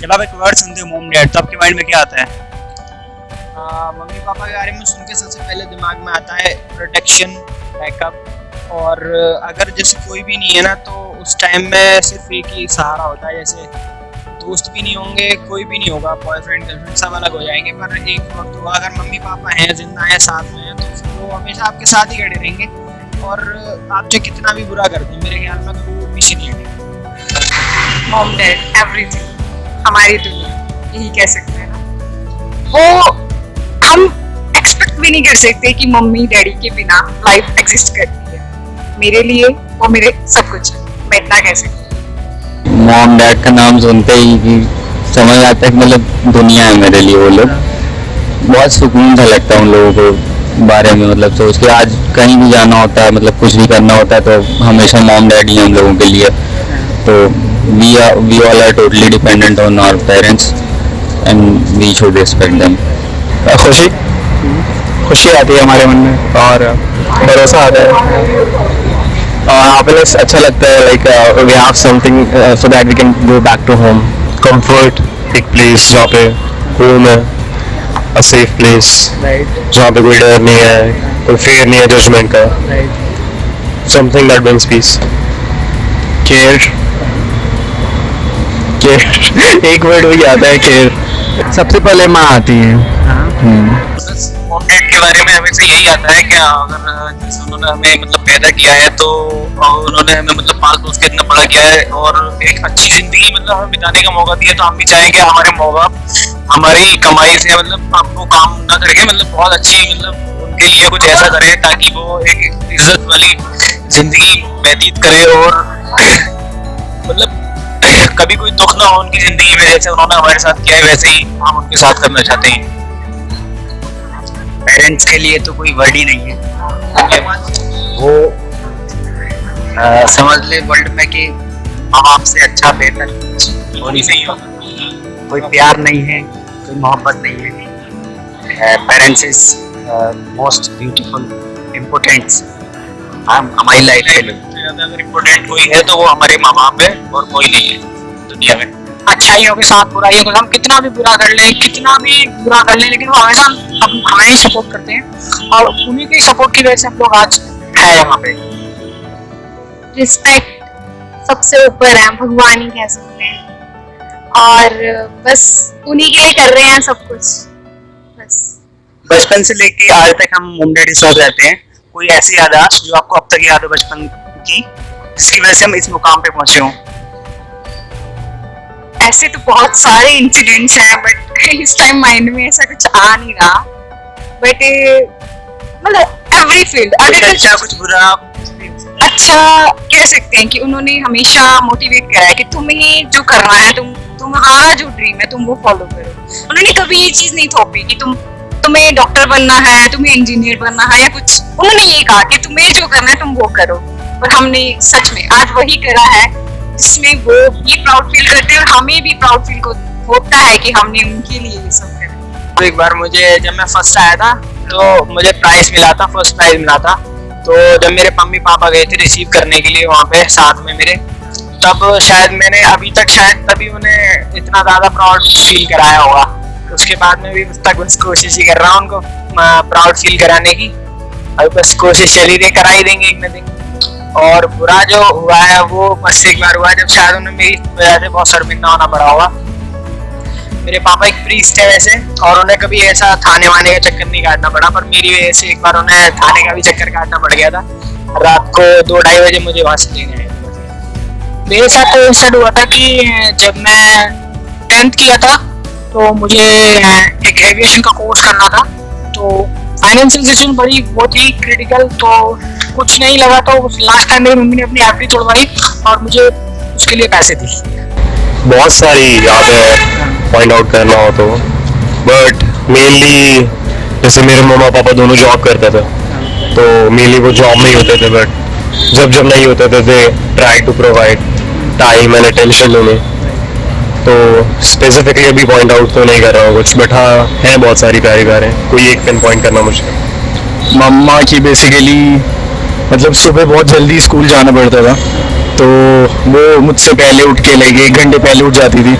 जब आप एक वर्ड सुनते हो मॉम डैड तो आपके माइंड में क्या आता है? मम्मी पापा के बारे में सुन के सबसे पहले दिमाग में आता है प्रोटेक्शन, बैकअप। और अगर जैसे कोई भी नहीं है ना तो उस टाइम में सिर्फ एक ही सहारा होता है। जैसे दोस्त भी नहीं होंगे, कोई भी नहीं होगा, बॉयफ्रेंड गर्लफ्रेंड सब अलग हो जाएंगे, पर एक वक्त होगा अगर मम्मी पापा हैं, जिंदा हैं, साथ में हैं, तो फिर वो हमेशा आपके साथ ही खड़े रहेंगे। और आप जो कितना भी बुरा कर दें, मेरे ख्याल में तो वो पीछे नहीं हटेंगे। मॉम डैड एवरीथिंग, हमारी दुनिया, यही कह सकते हैं ना। वो हम एक्सपेक्ट भी नहीं कर सकते कि मम्मी डैडी के बिना लाइफ एग्जिस्ट करती है। मेरे लिए वो मेरे सब कुछ है, मैं इतना कह सकती हूँ। मॉम डैड का नाम सुनते ही कि समझ आता है कि मतलब दुनिया है मेरे लिए वो लोग। बहुत सुकून सा लगता है उन लोगों को बारे में मतलब सोच के। आज कहीं भी जाना होता है, मतलब कुछ भी करना होता है तो हमेशा मॉम डैड ही हम लोगों के लिए। तो we all are totally dependent on our parents and we should respect them. खुशी आती है हमारे मन में और भरोसा आता है और हैप्पीनेस अच्छा लगता है। Like we have something so that we can go back to home. Comfort, एक प्लेस जहाँ पे होम है, अ सेफ प्लेस जहाँ पे कोई डर नहीं है, कोई फियर नहीं है जजमेंट का। Something that brings peace. Care, care एक वर्ड वही आता है, केयर। सबसे पहले माँ आती है। मॉम डैड के बारे में हमें से यही आता है कि अगर जैसे उन्होंने हमें मतलब पैदा किया है तो उन्होंने हमें मतलब पाल पोस के इतना बड़ा किया है और एक अच्छी जिंदगी मतलब हमें बिताने का मौका दिया। तो हम भी चाहें कि हमारे माँ बाप हमारी कमाई से मतलब आपको काम ना करके मतलब बहुत अच्छी मतलब उनके लिए कुछ ऐसा करें ताकि वो एक इज्जत वाली जिंदगी व्यतीत करे और मतलब कभी कोई दुख ना हो उनकी जिंदगी में। जैसे उन्होंने हमारे साथ किया है वैसे ही हम उनके साथ करना चाहते हैं। पेरेंट्स के लिए तो कोई वर्ड ही नहीं है। वो समझ ले वर्ल्ड में कि माँ बाप से अच्छा बेहतर हो नहीं सकता। कोई प्यार नहीं है, कोई मोहब्बत नहीं है। Parents is most beautiful important हमारी लाइफ के लिए। अगर इम्पोर्टेंट कोई है तो वो हमारे माँ बाप है और कोई नहीं है दुनिया में। अच्छाइयों के साथ बुराइयों को हम कितना भी बुरा कर लें, कितना भी बुरा कर लें, लेकिन वो हमेशा हमें ही सपोर्ट करते हैं और उन्हीं के सपोर्ट की वजह से हम लोग आज है यहाँ पे। रिस्पेक्ट सबसे ऊपर है, भगवान ही कह सकते हैं और बस उन्हीं के लिए कर रहे हैं सब कुछ। बस बचपन से लेके आज तक हम मॉम डैड के साथ रहते हैं। कोई ऐसी याददाश्त जो आपको अब तक याद हो बचपन की जिसकी वजह से हम इस मुकाम पे पहुंचे हों? ऐसे तो बहुत सारे इंसिडेंट्स हैं बट इस टाइम माइंड में ऐसा कुछ आ नहीं रहा। बट मतलब एवरी फील्ड कुछ अच्छा कुछ बुरा अच्छा कह सकते हैं कि उन्होंने हमेशा मोटिवेट करा है कि तुम्हें जो करना है, तुम्हारा जो ड्रीम है तुम वो फॉलो करो। उन्होंने कभी ये चीज नहीं थोपी कि तुम्हें डॉक्टर बनना है, तुम्हें इंजीनियर बनना है या कुछ। उन्होंने ये कहा कि तुम्हें जो करना है तुम वो करो। और हमने सच में आज वही करा है जिसमें वो भी प्राउड फील करते हैं और हमें भी प्राउड फील होता है कि हमने उनके लिए ये सब करा। तो एक बार मुझे जब मैं फर्स्ट आया था तो मुझे प्राइज मिला था, फर्स्ट प्राइज मिला था। तो जब मेरे मम्मी पापा गए थे रिसीव करने के लिए वहाँ पे साथ में मेरे, तब शायद मैंने अभी तक शायद तभी उन्हें इतना ज़्यादा प्राउड फील कराया होगा। उसके बाद में भी उस तक बस कोशिश ही कर रहा हूँ उनको प्राउड फील कराने की। अभी बस कोशिश चली रही, करा ही देंगे एक न दिन। और बुरा जो हुआ है वो बस एक बार हुआ जब शायद उन्हें मेरी वजह से बहुत शर्मिंदा होना पड़ा होगा। मेरे पापा एक प्रीस्ट है वैसे और उन्हें कभी ऐसा थाने वाने का चक्कर नहीं काटना पड़ा, पर मेरी वजह से एक बार उन्हें थाने का भी चक्कर काटना पड़ गया था। रात को 2-2:30 बजे मुझे वहां से लेने आए। मेरे साथ तो इंसिडेंट हुआ था कि जब मैं 10th किया था तो मुझे एक एविएशन का कोर्स करना था। तो फाइनेंशियल सिचुएशन बड़ी बहुत ही क्रिटिकल, तो कुछ नहीं लगा। तो लास्ट टाइम मेरी मम्मी ने अपनी एफडी तोड़वाई और मुझे उसके लिए पैसे दी। बहुत सारी यादें पॉइंट आउट करना हो तो, बट मेनली जैसे मेरे मम्मा पापा दोनों जॉब करते थे तो मेनली वो जॉब में ही होते थे। बट जब नहीं होते थे they try to provide time and attention उन्हें। तो स्पेसिफिकली अभी पॉइंट आउट तो नहीं कर रहा हूँ कुछ, बट हाँ है बहुत सारी प्यारी प्यारे। कोई एक पिन पॉइंट करना मुश्किल। मम्मा की बेसिकली मतलब सुबह बहुत जल्दी स्कूल जाना पड़ता था तो वो मुझसे पहले उठ के लेगी, 1 घंटे पहले उठ जाती थी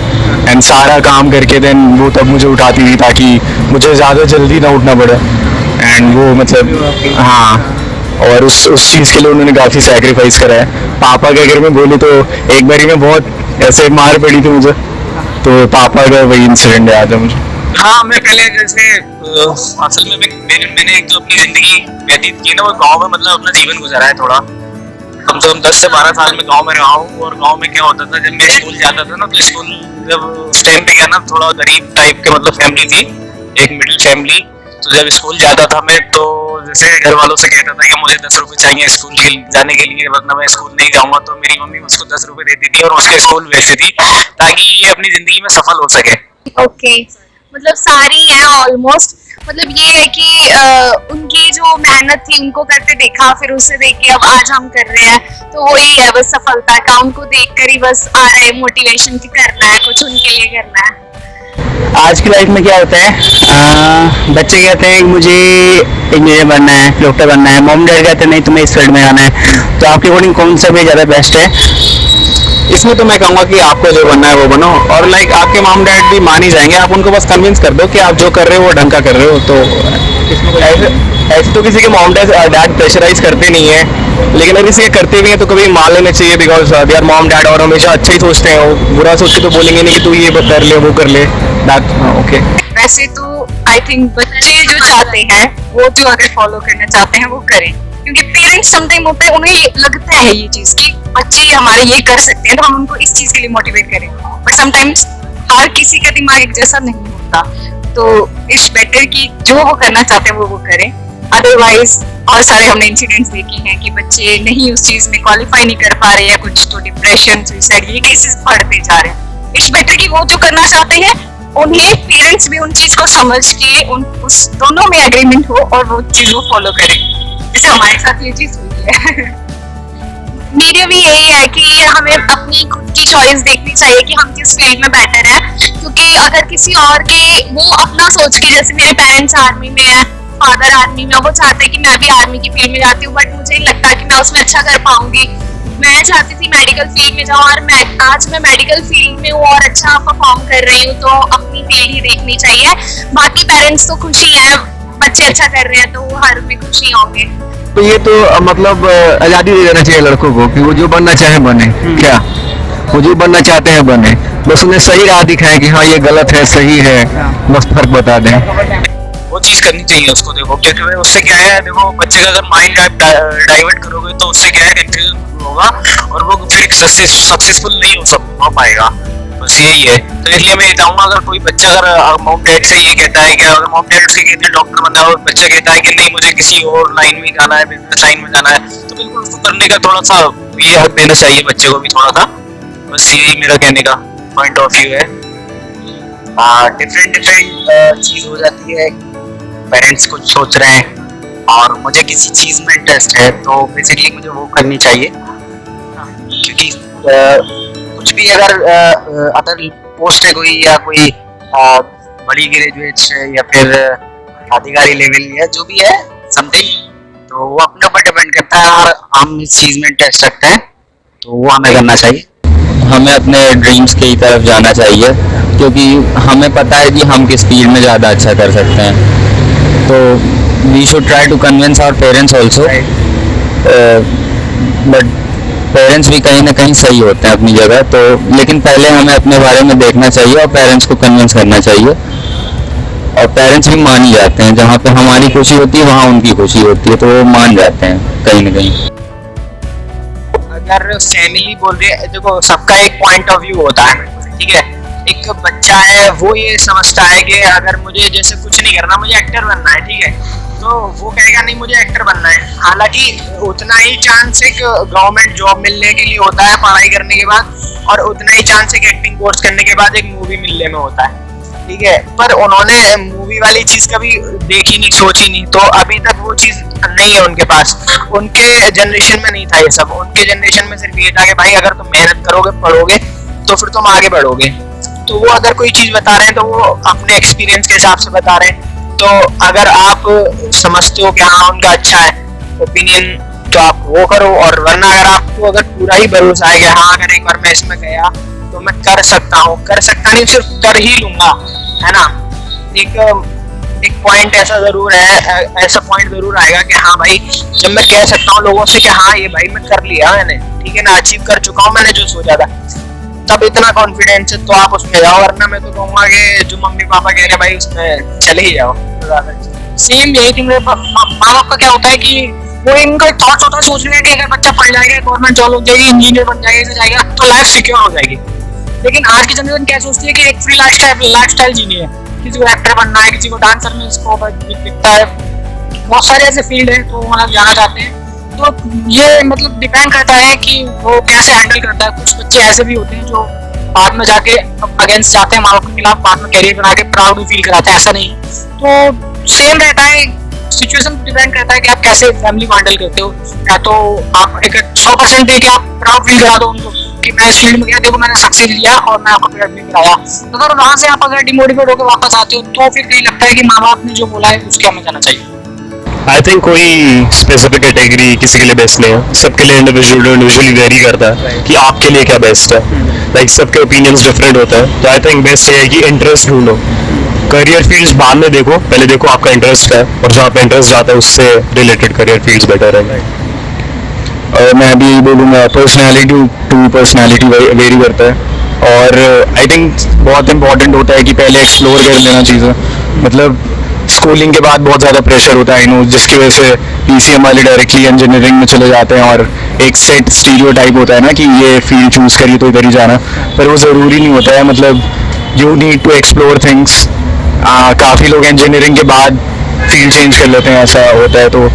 एंड सारा काम करके देन वो तब मुझे उठाती थी ताकि मुझे ज़्यादा जल्दी ना उठना पड़े। एंड वो मतलब हाँ, और उस चीज़ के लिए उन्होंने काफ़ी सैक्रिफाइस करा है। पापा के अगर मैं बोलूँ तो एक बारी में बहुत ऐसे मार पड़ी थी मुझे, तो पापा का वही इंसिडेंट याद है मुझे। हाँ, मैं पहले जैसे असल में मैंने एक जो अपनी जिंदगी व्यतीत की ना, वो गांव में मतलब अपना जीवन गुजारा है थोड़ा, कम से कम 10 से 12 साल में गांव में रहा हूँ। और गांव में क्या होता था, जब मैं स्कूल जाता था ना, तो स्कूल जब उस टाइम पे क्या ना, थोड़ा गरीब टाइप के मतलब फैमिली थी, एक मिडिल फैमिली। तो जब स्कूल जाता था मैं, तो जैसे घर वालों से कहता था कि मुझे 10 रुपए चाहिए स्कूल के जाने के लिए, वरना मैं स्कूल नहीं जाऊंगा, तो मेरी मम्मी उसको 10 रुपए देती थी और उसके स्कूल भेजती थी ताकि ये अपनी जिंदगी में सफल हो सके। ओके, मतलब सारी है ऑलमोस्ट। मतलब ये है कि उनकी जो मेहनत थी उनको करते देखा, फिर उसे देख के अब आज हम कर रहे हैं, तो वही है बस सफलता का। उनको देख कर ही बस आ रहा है मोटिवेशन कि करना है, कुछ उनके लिए करना है। आज की लाइफ में क्या होता है, बच्चे कहते हैं कि मुझे इंजीनियर बनना है, डॉक्टर बनना है, मॉम डैड कहते हैं नहीं तुम्हें इस फील्ड में आना है। तो आपके अकॉर्डिंग कौन सा भी ज़्यादा बेस्ट है? इसमें तो मैं कहूँगा कि आपको जो बनना है वो बनो, और लाइक आपके मॉम डैड भी मान ही जाएंगे। आप उनको बस कन्विंस कर दो कि आप जो कर रहे हो वो ढंग का कर रहे हो। तो ऐसे तो किसी के मॉम डैड प्रेशराइज करते नहीं है, लेकिन अगर किसी के करते भी हैं तो कभी मान लेना चाहिए, because they are mom dad और हमेशा अच्छा ही सोचते हैं। वो बुरा सोच के तो बोलेंगे नहीं कि तू ये कर ले वो कर ले। ओके, वैसे तो आई थिंक बच्चे जो चाहते हैं वो जो अगर फॉलो करना चाहते हैं वो करें, क्योंकि पेरेंट्स समटाइम होता है उन्हें लगता है ये चीज कि बच्चे हमारे ये कर सकते हैं, तो हम उनको इस चीज के लिए मोटिवेट करें। बट समटाइम्स हर किसी का दिमाग एक जैसा नहीं होता, तो इट्स बेटर कि जो वो करना चाहते हैं वो करें। अदरवाइज और सारे हमने इंसिडेंट्स देखे हैं कि बच्चे नहीं उस चीज में क्वालिफाई नहीं कर पा रहे या कुछ, तो डिप्रेशन, सुसाइड ये केसेस बढ़ते जा रहे हैं। इट्स बेटर कि वो जो करना चाहते हैं उन्हें पेरेंट्स भी उन चीज को समझ के उस दोनों में एग्रीमेंट हो और वो चीज वो फॉलो करें, जैसे हमारे साथ ये चीज हुई है। मेरे भी यही है कि हमें अपनी खुद की चॉइस देखनी चाहिए कि हम किस फील्ड में बेटर है, क्योंकि अगर किसी और के वो अपना सोच के, जैसे मेरे पेरेंट्स आर्मी में है, फादर आर्मी में, वो चाहते हैं कि मैं भी आर्मी की फील्ड में जाती हूँ, बट मुझे नहीं लगता कि मैं उसमें अच्छा कर पाऊंगी। मैं चाहती थी मेडिकल फील्ड में जाऊँ, और आज मैं मेडिकल फील्ड में हूँ और अच्छा परफॉर्म कर रही हूँ, तो अपनी फील्ड ही देखनी चाहिए। बाकी पेरेंट्स तो खुशी है, बच्चे अच्छा कर रहे हैं तो वो हर में खुशी होंगे। तो ये तो मतलब आज़ादी दे देना चाहिए लड़कों को कि वो जो बनना चाहे बने। क्या वो जो बनना चाहते हैं बने, बस उन्हें सही राह दिखाएं कि हाँ ये गलत है सही है, बस फर्क बता दें। वो चीज करनी चाहिए उसको। देखो क्योंकि उससे क्या है, देखो बच्चे का अगर माइंड डाइवर्ट करोगे तो उससे क्या है, कंफ्यूजन होगा और वो फिर सक्सेसफुल नहीं हो पाएगा। बस यही है। तो इसलिए मैं ये चाहूंगा, अगर कोई बच्चा अगर मॉम डैड से ये कहता है कि अगर मॉम डैड उसके कहते हैं डॉक्टर बनना है और बच्चा कहता है कि नहीं मुझे किसी और लाइन में जाना है, बिजनेस लाइन में जाना है, तो बिल्कुल उसको करने का थोड़ा सा ये हक देना चाहिए बच्चे को भी थोड़ा सा। बस यही मेरा कहने का पॉइंट ऑफ व्यू है। डिफरेंट चीज हो जाती है। पेरेंट्स कुछ सोच रहे हैं और मुझे किसी चीज में इंटरेस्ट है, तो बेसिकली मुझे वो करनी चाहिए, क्योंकि कुछ भी अगर अदर पोस्ट है कोई या कोई बड़ी ग्रेजुएट है या फिर अधिकारी लेवल या जो भी है समथिंग, तो वो अपने ऊपर डिपेंड करता है और हम इस चीज में इंटरेस्ट रखते हैं तो वो हमें करना चाहिए। हमें अपने ड्रीम्स की तरफ जाना चाहिए, क्योंकि हमें पता है कि हम किस फील्ड में ज़्यादा अच्छा कर सकते हैं। तो we should try to convince our parents also, but parents भी कहीं ना कहीं सही होते हैं अपनी जगह। तो लेकिन पहले हमें अपने बारे में देखना चाहिए और पेरेंट्स को कन्विंस करना चाहिए, और पेरेंट्स भी मान ही जाते हैं। जहाँ पे हमारी खुशी होती है वहाँ उनकी खुशी होती है, तो वो मान जाते हैं कहीं ना कहीं। अगर फैमिली बोल रही है, देखो सबका एक पॉइंट ऑफ व्यू होता है, ठीक है। एक बच्चा है वो ये समझता है कि अगर मुझे जैसे कुछ नहीं करना, मुझे एक्टर बनना है, ठीक है, तो वो कहेगा नहीं मुझे एक्टर बनना है। हालांकि उतना ही चांस एक गवर्नमेंट जॉब मिलने के लिए होता है पढ़ाई करने के बाद, और उतना ही चांस एक एक्टिंग कोर्स करने के बाद एक मूवी मिलने में होता है, ठीक है। पर उन्होंने मूवी वाली चीज कभी देखी नहीं, सोची नहीं, तो अभी तक वो चीज नहीं है उनके पास। उनके जनरेशन में नहीं था ये सब। उनके जनरेशन में सिर्फ ये था कि भाई अगर तुम मेहनत करोगे पढ़ोगे तो फिर तुम आगे बढ़ोगे। तो वो अगर कोई चीज बता रहे हैं तो वो अपने एक्सपीरियंस के हिसाब से बता रहे हैं। तो अगर आप समझते हो कि हाँ उनका अच्छा है ओपिनियन, तो आप वो करो, और वरना अगर आपको अगर पूरा ही भरोसा है कि हाँ अगर एक बार मैं इसमें गया तो मैं कर सकता हूँ, कर सकता नहीं सिर्फ कर ही लूंगा, है ना। एक पॉइंट ऐसा जरूर है, ऐसा पॉइंट जरूर आएगा कि हाँ भाई जब मैं कह सकता हूँ लोगों से कि हाँ ये भाई मैं कर लिया मैंने, ठीक है ना, अचीव कर चुका हूँ मैंने जो सोचा था, तब इतना कॉन्फिडेंस है तो आप उसमें जाओ, वरना मैं तो कहूंगा कि जो मम्मी पापा कह रहे हैं भाई उसमें चले ही जाओ। सेम यही कि मेरे माँ बाप का क्या होता है कि वो इनका एक थॉट होता है सोचने का कि अगर बच्चा पढ़ जाएगा, गवर्नमेंट जॉब हो जाएगी, इंजीनियर बन जाएगा, ऐसे जाएगा तो लाइफ सिक्योर हो जाएगी। लेकिन आज की जनरेशन क्या सोचती है कि एक फ्री लाइफस्टाइल जीनी है, किसी को एक्टर बनना है, किसी को डांसर में स्कोप दिखता है, बहुत सारे ऐसे फील्ड है तो वहाँ जाना चाहते हैं। तो ये मतलब डिपेंड करता है कि वो कैसे हैंडल करता है। कुछ बच्चे ऐसे भी होते हैं जो बाद में जाके अगेंस्ट जाते हैं माँ बाप के खिलाफ, बाद में कैरियर बना के प्राउड भी फील कराते हैं, ऐसा नहीं। तो सेम रहता है, सिचुएशन डिपेंड करता है कि आप कैसे फैमिली को हैंडल करते हो। या तो आप एक 100% दे के आप प्राउड फील करा दो उनको कि मैं इस फील्ड में गया, देखो मैंने सक्सेस लिया और मैं आपको प्राउड फील कराया। तो अगर वहाँ से आप अगर डिमोटिवेट होकर वापस आते हो तो फिर नहीं लगता है कि माँ बाप ने जो बोला है उसके हमें जाना चाहिए। आई थिंक कोई स्पेसिफिक कैटेगरी किसी के लिए बेस्ट नहीं है, सबके लिए इंडिविजुअली वेरी करता है कि आपके लिए क्या बेस्ट है। लाइक सबके ओपिनियंस डिफरेंट होते हैं, तो आई थिंक बेस्ट ये है कि इंटरेस्ट ढूंढो। करियर फील्ड्स बाद में देखो, पहले देखो आपका इंटरेस्ट है, और जहाँ पे इंटरेस्ट जाता है उससे रिलेटेड करियर फील्ड्स बेटर है। मैं भी बोलूँगा पर्सनालिटी टू पर्सनालिटी वेरी करता है, और आई थिंक बहुत इंपॉर्टेंट होता है कि पहले एक्सप्लोर कर लेना चीज़ें। मतलब स्कूलिंग के बाद बहुत ज़्यादा प्रेशर होता है नो, जिसकी वजह से पीसीएम वाले डायरेक्टली इंजीनियरिंग में चले जाते हैं, और एक सेट स्टीरियोटाइप होता है ना कि ये फील्ड चूज़ करिए तो इधर ही जाना, पर वो ज़रूरी नहीं होता है। मतलब you need to explore things. काफ़ी लोग इंजीनियरिंग के बाद फील्ड चेंज कर लेते हैं, ऐसा होता है। तो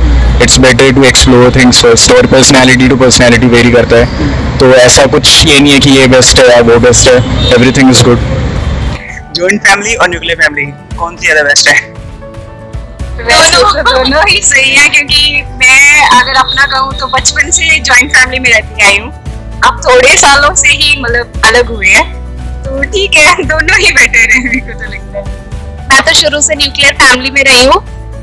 it's better to explore things first, और पर्सनैलिटी टू पर्सनैलिटी वेरी करता है। तो ऐसा कुछ ये नहीं है कि ये बेस्ट है या वो बेस्ट है, everything is good. Joint family और न्यूक्लियर फैमिली कौन सी ज़्यादा बेस्ट है? वैसे तो दोनों ही सही है, क्योंकि मैं अगर अपना कहूँ तो बचपन से जॉइंट फैमिली में रहती आई हूँ। अब थोड़े सालों से ही मतलब अलग हुए हैं, तो ठीक है दोनों ही बेटर है मेरे को तो लगता है। मैं तो शुरू से न्यूक्लियर फैमिली में रही हूँ,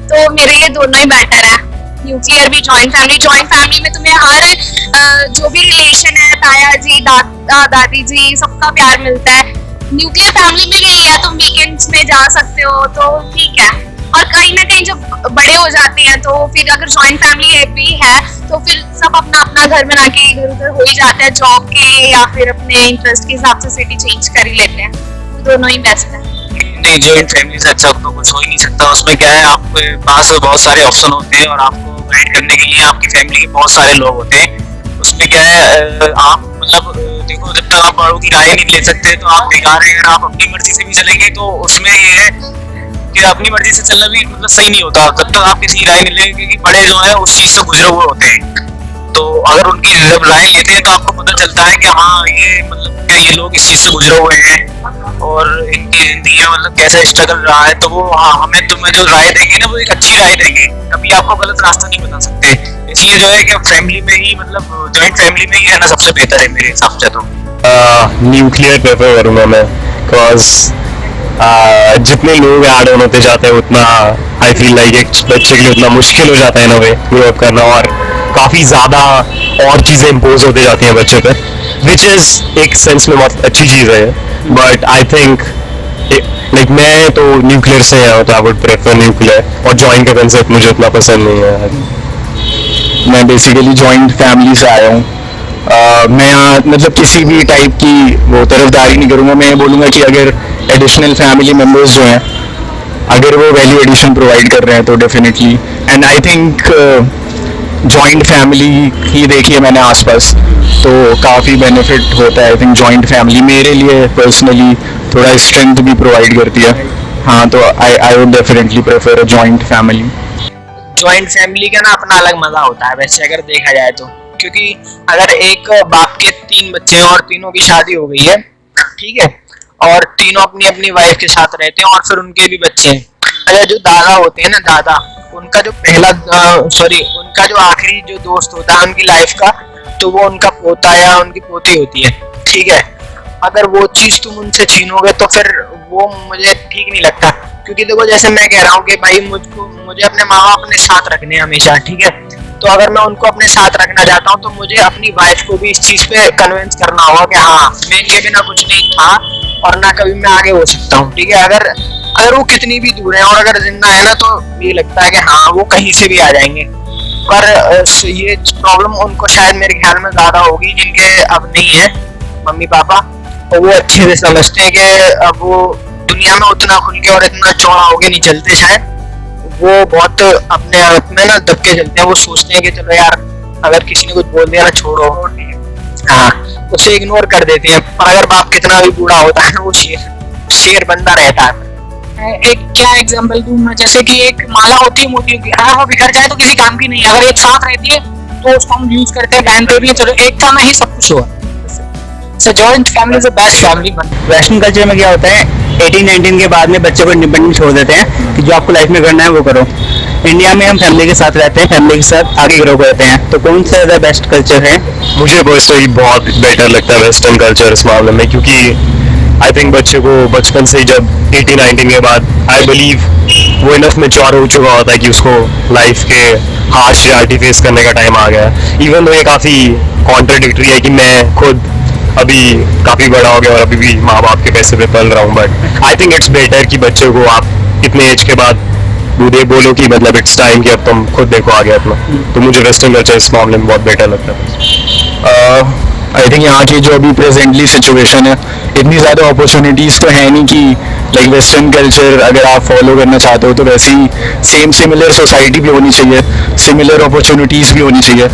तो मेरे लिए दोनों ही बेटर है, न्यूक्लियर भी जॉइंट फैमिली। जॉइंट फैमिली में तुम्हें हर जो भी रिलेशन है, ताया जी, दादा दादी जी, सबका प्यार मिलता है। न्यूक्लियर फैमिली में भी यही है, तुम वीकेंड्स में जा सकते हो तो ठीक है। और कहीं ना कहीं जब बड़े हो जाते हैं तो फिर अगर जॉइंट फैमिली भी है तो फिर सब अपना अपना घर बना के इधर उधर हो ही जाते हैं, जॉब के या फिर अपने इंटरेस्ट के हिसाब से सिटी चेंज कर ही लेते हैं। तो दोनों ही बेस्ट है। नहीं, जॉइंट फैमिली से अच्छा तो कुछ हो ही नहीं सकता। उसमें क्या है, आपके पास बहुत सारे ऑप्शन होते हैं और आपको गाइड करने के लिए आपकी फैमिली के बहुत सारे लोग होते हैं। उसमें क्या है, आप मतलब देखो जब तक आप बड़ों की राय नहीं ले सकते तो आप बेकार है। अगर आप अपनी मर्जी से भी चलेंगे तो उसमें ये है कि अपनी मर्जी से चलना भी मतलब सही नहीं होता जब तक आप किसी की राय नहीं लेंगे, क्योंकि बड़े जो है उस चीज से गुजरे हुए होते हैं। तो अगर उनकी जब राय लेते हैं तो आपको पता चलता है कि हाँ ये मतलब क्या ये लोग इस चीज से गुजरे हुए हैं और इनकी जिंदगी में मतलब कैसा स्ट्रगल रहा है। तो वो हाँ हमें तुम्हें जो राय देंगे ना वो एक अच्छी राय देंगे, कभी आपको गलत रास्ता नहीं बता सकते। इसलिए जो है कि फैमिली में ही मतलब जॉइंट फैमिली में ही रहना सबसे बेहतर है मेरे हिसाब से। तो न्यूक्लियर प्रेफर करूंगा मैं, बिकॉज जितने लोग ऐड ऑन होते जाते हैं उतना आई फील लाइक एक बच्चे के लिए उतना मुश्किल हो जाता है ना वे ग्रो अप करना, और काफ़ी ज़्यादा और चीज़ें इम्पोज होते जाती हैं बच्चे पे, विच इज़ एक सेंस में बहुत अच्छी चीज़ है। बट आई थिंक लाइक मैं तो न्यूक्लियर से आया हूँ, तो आई वुड प्रेफर न्यूक्लियर, और जॉइंट का कंसेप्ट मुझे उतना पसंद नहीं है। मैं बेसिकली जॉइंट फैमिली से आया हूँ। मैं मतलब किसी भी टाइप की वो तरफदारी नहीं करूँगा। मैं ये बोलूँगा कि अगर एडिशनल फैमिली मेम्बर्स जो हैं अगर वो वैल्यू एडिशन प्रोवाइड कर रहे हैं तो definitely, and I think joint family ही देखी है मैंने आसपास, तो काफ़ी बेनिफिट होता है। आई थिंक जॉइंट फैमिली मेरे लिए पर्सनली थोड़ा स्ट्रेंथ भी प्रोवाइड करती है। हाँ, तो I would definitely prefer a joint family. Joint family का ना अपना अलग मजा होता है वैसे अगर देखा जाए तो, क्योंकि अगर एक बाप के 3 बच्चे हैं और तीनों की शादी हो गई है, ठीक है, और तीनों अपनी अपनी वाइफ के साथ रहते हैं और फिर उनके भी बच्चे हैं। अगर जो दादा होते हैं ना, दादा, उनका जो उनका जो आखिरी जो दोस्त होता है उनकी लाइफ का, तो वो उनका पोता या उनकी पोती होती है, ठीक है। अगर वो चीज तुम उनसे छीनोगे तो फिर वो मुझे ठीक नहीं लगता, क्योंकि देखो जैसे मैं कह रहा हूँ कि भाई मुझे अपने माँ बाप अपने साथ रखने हैं हमेशा, ठीक है। तो अगर मैं उनको अपने साथ रखना चाहता हूँ तो मुझे अपनी वाइफ को भी इस चीज पे कन्विंस करना होगा कि हाँ मैं ये बिना कुछ नहीं था और ना कभी मैं आगे हो सकता हूँ। ठीक है, अगर अगर वो कितनी भी दूर है और अगर जिंदा है ना, तो ये लगता है कि हाँ वो कहीं से भी आ जाएंगे। पर ये प्रॉब्लम उनको शायद मेरे ख्याल में ज्यादा होगी जिनके अब नहीं है मम्मी पापा, और वो अच्छे से समझते हैं कि अब वो दुनिया में उतना खुल के और इतना चौड़ा होके नहीं चलते। शायद वो बहुत अपने आप में ना दब के चलते हैं। वो सोचते हैं कि चलो यार अगर किसी ने कुछ बोल दिया ना, छोड़ो, हाँ उसे इग्नोर कर देते हैं। पर अगर बाप कितना भी बूढ़ा होता है ना, वो शेर बंदा रहता है। एक क्या एग्जांपल दूं मैं, जैसे कि एक माला होती है मोती की, अगर वो बिखर जाए तो किसी काम की नहीं है। अगर एक साथ रहती है तो उसको हम यूज करते हैं, पहनते भी हैं, चलो एक था में ही सब कुछ हुआ। So joint family is the best family. Western culture में क्या होता है, 18-19 के बाद में बच्चे को इंडिपेंडेंट छोड़ देते हैं कि जो आपको लाइफ में करना है वो करो। इंडिया में हम फैमिली के साथ रहते हैं, फैमिली के साथ आगे ग्रो करते हैं। तो कौन सा ज़्यादा बेस्ट कल्चर है? मुझे पर्सनली बहुत बेटर लगता है वेस्टर्न कल्चर इस मामले में, क्योंकि आई थिंक बच्चे को बचपन से ही जब 18-19 के बाद आई बिलीव वो इनफ मैच्योर हो चुका होता है कि उसको लाइफ के हार्श रियलिटी फेस करने का टाइम आ गया है। इवन तो ये काफ़ी कॉन्ट्रडिक्टरी है कि मैं खुद अभी काफ़ी बड़ा हो गया और अभी भी माँ बाप के पैसे पे पल रहा हूँ, but I think it's better कि बच्चे को आप इतने एज के बाद दूधे बोलो कि मतलब इट्स टाइम कि अब तुम खुद देखो आगे अपना। तो मुझे वेस्टर्न कल्चर इस मामले में बहुत बेटर लगता है। आई थिंक यहाँ की जो अभी प्रेजेंटली सिचुएशन है, इतनी ज़्यादा अपॉर्चुनिटीज़ तो है नहीं कि लाइक वेस्टर्न कल्चर अगर आप फॉलो करना चाहते हो तो वैसी सेम सिमिलर सोसाइटी भी होनी चाहिए, सिमिलर अपॉर्चुनिटीज़ भी होनी चाहिए।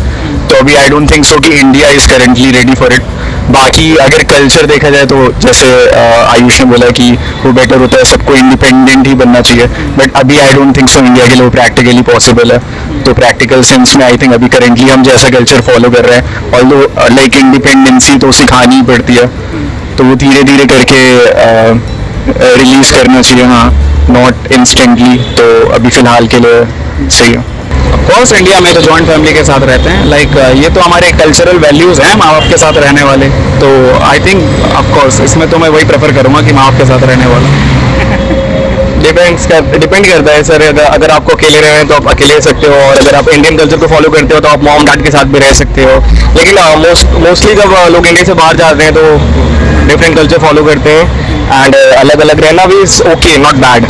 तो अभी आई डोंट थिंक सो कि India is currently ready for it. बाकी अगर कल्चर देखा जाए तो जैसे आयुष ने बोला कि वो बेटर होता है, सबको इंडिपेंडेंट ही बनना चाहिए, बट अभी I don't think so India के लिए वो प्रैक्टिकली पॉसिबल है। तो प्रैक्टिकल सेंस में आई थिंक अभी करेंटली हम जैसा कल्चर फॉलो कर रहे हैं, ऑल्दो लाइक इंडिपेंडेंसी तो सिखानी ही पड़ती है, तो वो धीरे धीरे करके रिलीज करना चाहिए, हाँ, नॉट इंस्टेंटली। तो अभी फ़िलहाल के लिए सही है। ऑफकोर्स इंडिया में तो जॉइंट फैमिली के साथ रहते हैं, लाइक ये तो हमारे कल्चरल वैल्यूज़ हैं माँ बाप के साथ रहने वाले। तो आई थिंक ऑफकोर्स इसमें तो मैं वही प्रेफर करूँगा कि माँ बाप के साथ रहने वाला। डिपेंड करता है सर, अगर आपको अकेले रहना है तो आप अकेले रह सकते हो, और अगर आप इंडियन कल्चर को फॉलो करते हो तो आप मॉम डैड के साथ भी रह सकते हो। लेकिन मोस्टली जब लोग इंडिया से बाहर जाते हैं तो डिफरेंट कल्चर फॉलो करते हैं, एंड अलग अलग रहना भी इज ओके, नॉट बैड।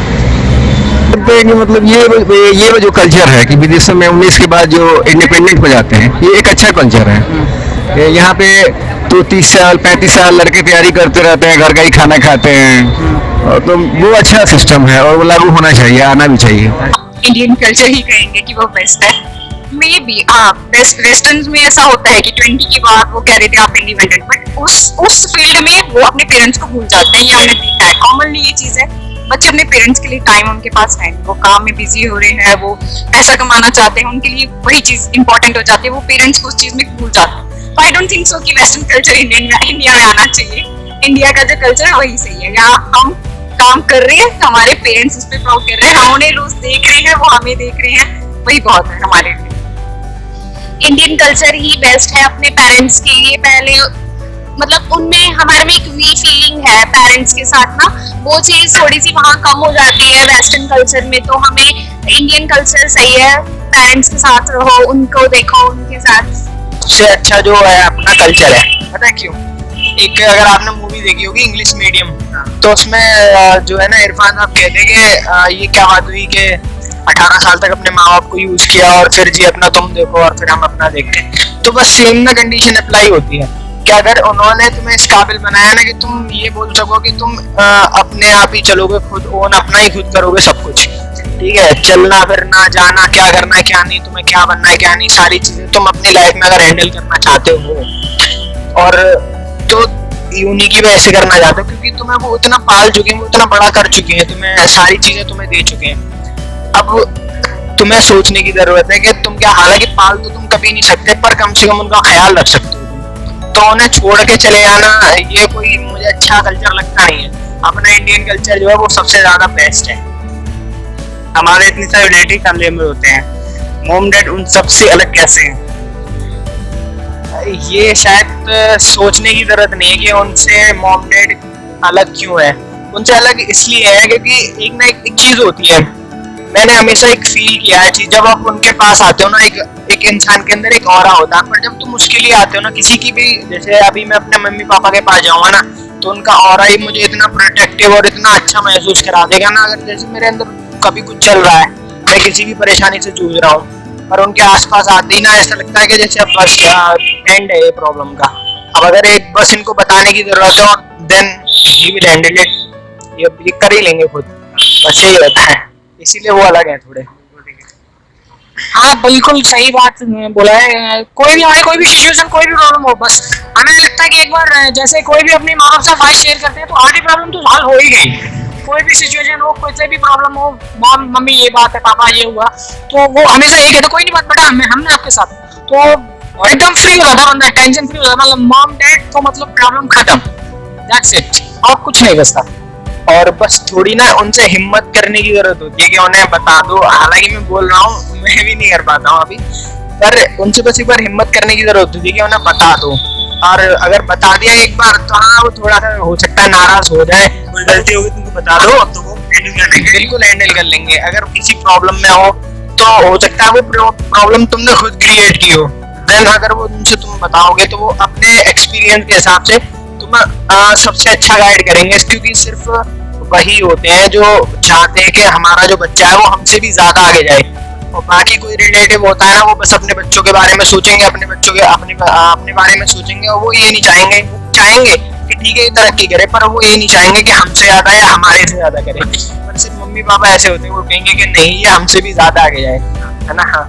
मतलब ये जो कल्चर है कि विदेशों में 19 के बाद जो इंडिपेंडेंट हो जाते हैं, ये एक अच्छा कल्चर है। यहाँ पे तो 30 साल 35 साल लड़के तैयारी करते रहते हैं, घर का ही खाना खाते हैं, तो वो अच्छा सिस्टम है और वो लागू होना चाहिए, आना भी चाहिए। इंडियन कल्चर ही कहेंगे कि वो बेस्ट है। मे बी हाँ, वेस्टर्न में ऐसा होता है कि 20 के बाद वो कह रहे थे आप इंडिपेंडेंट, बट उस फील्ड में वो अपने पेरेंट्स को भूल जाते हैं। ये हमने देखा है, कॉमनली ये चीज है। बच्चे अपने पेरेंट्स के लिए टाइम उनके पास है, वो काम में बिजी हो रहे हैं, वो पैसा कमाना चाहते हैं, उनके लिए वही चीज इंपॉर्टेंट हो जाती है, वो पेरेंट्स को उस चीज में भूल जाते हैं। तो आई डोंट थिंक सो कि वेस्टर्न कल्चर इंडिया में आना चाहिए। इंडिया का जो कल्चर है वही सही है। यहाँ हम काम कर रहे हैं, हमारे पेरेंट्स उस पर प्राउड कर रहे हैं, हम उन्हें रोज देख रहे हैं, वो हमें देख रहे हैं, वही बहुत है हमारे लिए। इंडियन कल्चर ही बेस्ट है अपने पेरेंट्स के लिए। पहले मतलब उनमें हमारे में एक वी फीलिंग है पेरेंट्स के साथ ना, वो चीज थोड़ी सी वहाँ कम हो जाती है वेस्टर्न कल्चर में। तो हमें इंडियन कल्चर सही है, पेरेंट्स के साथ रहो, उनको देखो, उनके साथ। सबसे अच्छा जो है अपना कल्चर है, पता है क्यों? एक अगर आपने मूवी देखी होगी इंग्लिश मीडियम, तो उसमें जो है ना इरफान साहब कहते कि ये क्या बात हुई कि 18 साल तक अपने माँ बाप को यूज किया और फिर जी अपना तुम देखो और फिर हम अपना देखते हैं। तो बस सेम ना कंडीशन अप्लाई होती है कि अगर उन्होंने तुम्हें इस काबिल बनाया ना कि तुम ये बोल सको कि तुम अपने आप ही चलोगे, खुद ओन अपना ही खुद करोगे सब कुछ, ठीक है, चलना फिरना जाना, क्या करना है क्या नहीं, तुम्हें क्या बनना है क्या नहीं, सारी चीजें तुम अपनी लाइफ में अगर हैंडल करना चाहते हो और तो उन्हीं की वजह से करना चाहते हो, क्योंकि तुम्हें वो इतना पाल चुके हैं, वो इतना बड़ा कर चुके हैं, तुम्हें सारी चीजें तुम्हें दे चुके हैं। अब तुम्हें सोचने की जरूरत है कि तुम क्या, हालांकि पाल तो तुम कभी नहीं सकते, पर कम से कम उनका ख्याल रख सकते हो। तो उन्हें छोड़ के चले जाना, ये कोई मुझे अच्छा कल्चर लगता नहीं है। अपना इंडियन कल्चर जो है वो सबसे ज्यादा बेस्ट है। हमारे इतने सारे रिलेटिव फैमिली मेंबर होते हैं, मॉम डैड उन सबसे अलग कैसे हैं? ये शायद सोचने की जरूरत नहीं है कि उनसे मॉम डैड अलग क्यों है। उनसे अलग इसलिए है क्योंकि एक ना एक चीज होती है, मैंने हमेशा एक फील किया है कि जब आप उनके पास आते हो ना, एक एक इंसान के अंदर एक ऑरा होता है, पर जब तुम उसके लिए आते हो ना किसी की भी, जैसे अभी मैं अपने मम्मी पापा के पास जाऊंगा ना तो उनका ऑरा ही मुझे इतना प्रोटेक्टिव और इतना अच्छा महसूस करा देगा ना। अगर जैसे मेरे अंदर कभी कुछ चल रहा है, मैं किसी भी परेशानी से जूझ रहा हूँ, पर उनके आसपास आते ही ना ऐसा लगता है कि जैसे अब बस एंड है ये प्रॉब्लम का। अब अगर एक बस इनको बताने की जरूरत है, then he will handle it, ये कर ही लेंगे खुद, बस यही रहता है, इसीलिए वो अलग है थोड़े। हाँ बिल्कुल सही बात बोला है। कोई भी हमारी कोई भी सिचुएशन, कोई भी प्रॉब्लम हो, बस हमें लगता है कि एक बार जैसे कोई भी अपनी माँ बाप से बात शेयर करते हैं तो आधी प्रॉब्लम तो हल हो ही गई। कोई भी सिचुएशन हो, कोई से भी प्रॉब्लम हो, मॉम मम्मी ये बात है, पापा ये हुआ, तो वो हमेशा ये कहते कोई नहीं बात बेटा, हमने आपके साथ, तो एकदम फ्री हो जाता बंदा, टेंशन फ्री हो जाता, मतलब मॉम डैड तो मतलब प्रॉब्लम खत्म, दैट्स इट, और कुछ नहीं बचता। और बस थोड़ी ना उनसे हिम्मत करने की जरूरत होती है कि उन्हें बता दो, हालांकि मैं बोल रहा हूँ, मैं भी नहीं कर पाता हूँ अभी, पर उनसे बस एक बार हिम्मत करने की जरूरत होती है कि उन्हें बता दो। और अगर बता दिया एक बार तो हाँ वो थोड़ा सा हो सकता है नाराज हो जाए, कोई गलती होगी तुमको बता दो तो वो हैंडल कर लेंगे, बिल्कुल हैंडल कर लेंगे। अगर किसी प्रॉब्लम में हो तो हो सकता है वो प्रॉब्लम तुमने खुद क्रिएट की हो, देन अगर वो उनसे तुम बताओगे तो वो अपने एक्सपीरियंस के हिसाब से तुम्हें सबसे अच्छा गाइड करेंगे, क्योंकि सिर्फ वही होते हैं जो चाहते हैं कि हमारा जो बच्चा है वो हमसे भी ज्यादा आगे जाए। और बाकी कोई रिलेटिव होता है ना, वो बस अपने बच्चों के बारे में सोचेंगे, अपने बच्चों के अपने बारे में सोचेंगे, और वो ये नहीं चाहेंगे कि ठीक है ये तरक्की करे, पर वो ये नहीं चाहेंगे कि हमसे ज्यादा या हमारे से ज्यादा करे। पर सिर्फ मम्मी पापा ऐसे होते हैं, वो कहेंगे कि नहीं ये हमसे भी ज्यादा आगे जाए, है ना। हाँ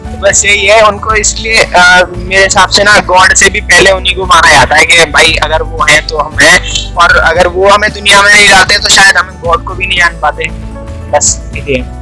तो बस यही है उनको, इसलिए मेरे हिसाब से ना गॉड से भी पहले उन्हीं को माना जाता है कि भाई अगर वो हैं तो हम हैं, और अगर वो हमें दुनिया में नहीं लाते तो शायद हम गॉड को भी नहीं जान पाते। बस यही है।